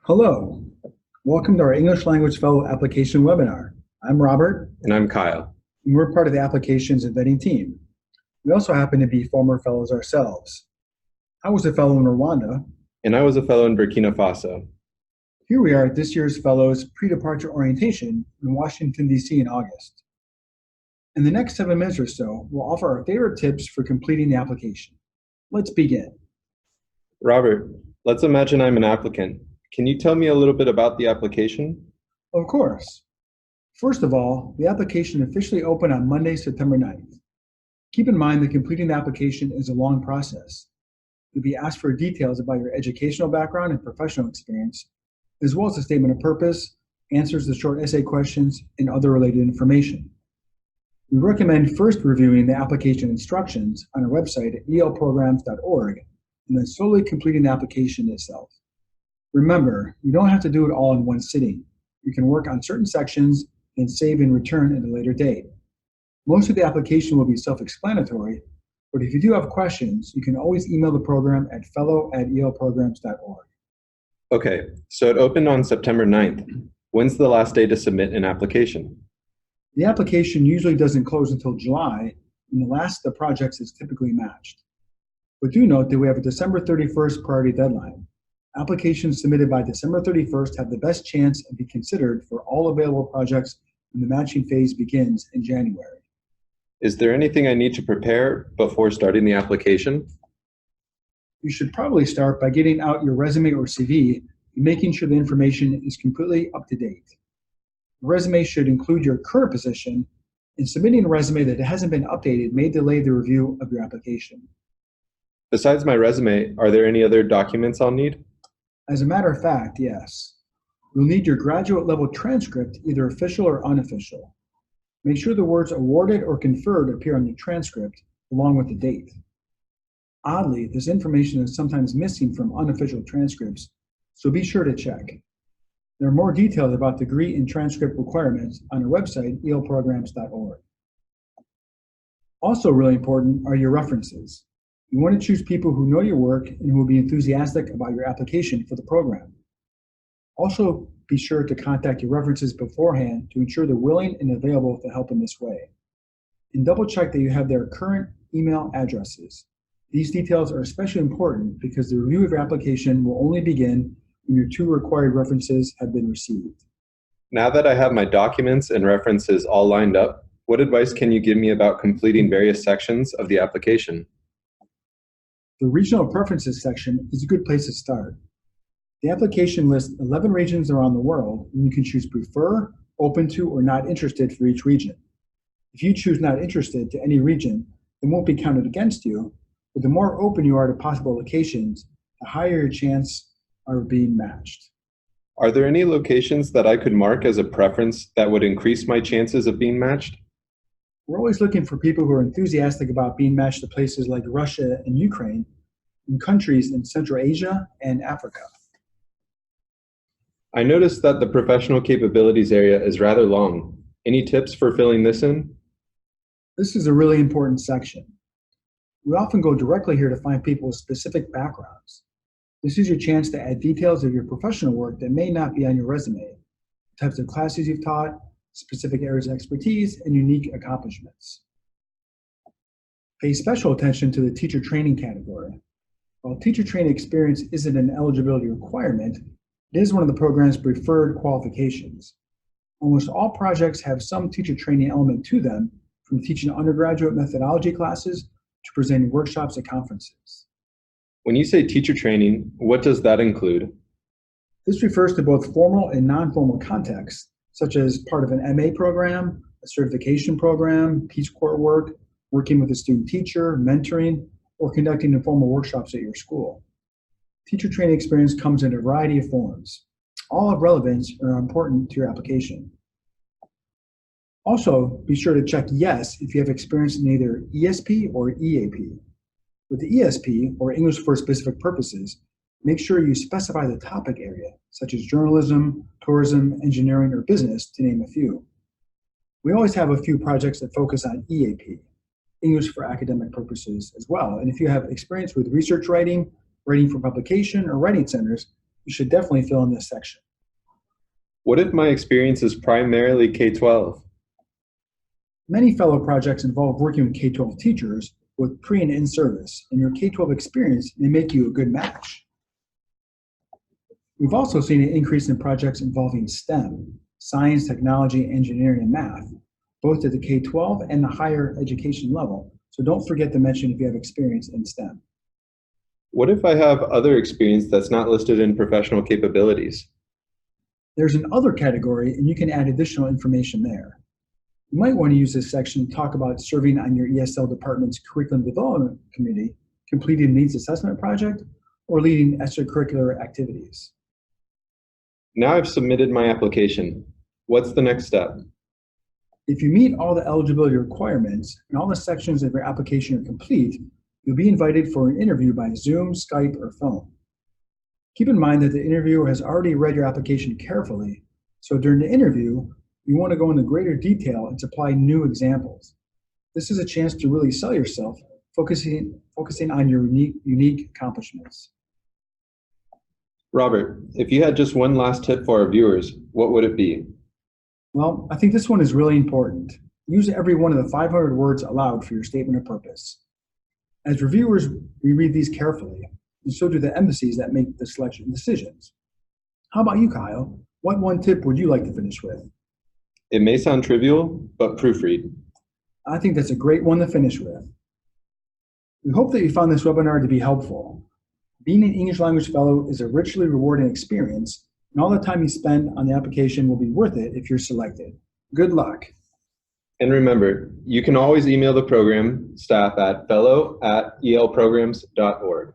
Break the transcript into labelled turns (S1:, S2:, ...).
S1: Hello, welcome to our English Language Fellow Application webinar. I'm Robert,
S2: And I'm Kyle.
S1: and we're part of the Applications and Vetting team. We also happen to be former fellows ourselves. I was a fellow in Rwanda.
S2: And I was a fellow in Burkina Faso.
S1: Here we are at this year's Fellows Pre-Departure Orientation in Washington, D.C. in August. In the next 7 minutes or so, we'll offer our favorite tips for completing the application. Let's begin.
S2: Robert, let's imagine I'm an applicant. Can you tell me a little bit about the application?
S1: Of course. First of all, the application officially opened on Monday, September 9th. Keep in mind that completing the application is a long process. You'll be asked for details about your educational background and professional experience, as well as a statement of purpose, answers to short essay questions, and other related information. We recommend first reviewing the application instructions on our website at elprograms.org and then slowly completing the application itself. Remember, you don't have to do it all in one sitting. You can work on certain sections and save and return at a later date. Most of the application will be self-explanatory, but if you do have questions, you can always email the program at fellow@elprograms.org.
S2: Okay, so it opened on September 9th. When's the last day to submit an application?
S1: The application usually doesn't close until July, and the last of the projects is typically matched. But do note that we have a December 31st priority deadline. Applications submitted by December 31st have the best chance to be considered for all available projects when the matching phase begins in January.
S2: Is there anything I need to prepare before starting the application?
S1: You should probably start by getting out your resume or CV and making sure the information is completely up to date. The resume should include your current position, and submitting a resume that hasn't been updated may delay the review of your application.
S2: Besides my resume, are there any other documents I'll need?
S1: As a matter of fact, yes. You'll need your graduate level transcript, either official or unofficial. Make sure the words awarded or conferred appear on the transcript along with the date. Oddly, this information is sometimes missing from unofficial transcripts, so be sure to check. There are more details about degree and transcript requirements on our website, elprograms.org. Also really important are your references. You want to choose people who know your work and who will be enthusiastic about your application for the program. Also, be sure to contact your references beforehand to ensure they're willing and available to help in this way. And double check that you have their current email addresses. These details are especially important because the review of your application will only begin when your 2 required references have been received.
S2: Now that I have my documents and references all lined up, what advice can you give me about completing various sections of the application?
S1: The Regional Preferences section is a good place to start. The application lists 11 regions around the world, and you can choose Prefer, Open to, or Not Interested for each region. If you choose Not Interested to any region, it won't be counted against you, but the more open you are to possible locations, the higher your chance of being matched.
S2: Are there any locations that I could mark as a preference that would increase my chances of being matched?
S1: We're always looking for people who are enthusiastic about being matched to places like Russia and Ukraine, and countries in Central Asia and Africa.
S2: I noticed that the professional capabilities area is rather long. Any tips for filling this in?
S1: This is a really important section. We often go directly here to find people with specific backgrounds. This is your chance to add details of your professional work that may not be on your resume, types of classes you've taught, specific areas of expertise, and unique accomplishments. Pay special attention to the teacher training category. While teacher training experience isn't an eligibility requirement, it is one of the program's preferred qualifications. Almost all projects have some teacher training element to them, from teaching undergraduate methodology classes to presenting workshops at conferences.
S2: When you say teacher training, what does that include?
S1: This refers to both formal and non-formal contexts, such as part of an MA program, a certification program, Peace Corps work, working with a student teacher, mentoring, or conducting informal workshops at your school. Teacher training experience comes in a variety of forms. All of relevance are important to your application. Also, be sure to check yes if you have experience in either ESP or EAP. With the ESP, or English for Specific Purposes, make sure you specify the topic area, such as journalism, tourism, engineering, or business, to name a few. We always have a few projects that focus on EAP, English for Academic Purposes, as well. And if you have experience with research writing, writing for publication, or writing centers, you should definitely fill in this section.
S2: What if my experience is primarily K-12?
S1: Many fellow projects involve working with K-12 teachers with pre and in-service, and your K-12 experience may make you a good match. We've also seen an increase in projects involving STEM, science, technology, engineering, and math, both at the K-12 and the higher education level, so don't forget to mention if you have experience in STEM.
S2: What if I have other experience that's not listed in professional capabilities?
S1: There's an other category, and you can add additional information there. You might want to use this section to talk about serving on your ESL department's curriculum development committee, completing needs assessment project, or leading extracurricular activities.
S2: Now I've submitted my application. What's the next step?
S1: If you meet all the eligibility requirements and all the sections of your application are complete, you'll be invited for an interview by Zoom, Skype, or phone. Keep in mind that the interviewer has already read your application carefully, so during the interview, you want to go into greater detail and supply new examples. This is a chance to really sell yourself, focusing on your unique accomplishments.
S2: Robert, if you had just one last tip for our viewers, what would it be?
S1: Well, I think this one is really important. Use every one of the 500 words allowed for your statement of purpose. As reviewers, we read these carefully, and so do the embassies that make the selection decisions. How about you, Kyle? What one tip would you like to finish with?
S2: It may sound trivial, but proofread.
S1: I think that's a great one to finish with. We hope that you found this webinar to be helpful. Being an English language fellow is a richly rewarding experience, and all the time you spend on the application will be worth it if you're selected. Good luck.
S2: And remember, you can always email the program staff at fellow@elprograms.org.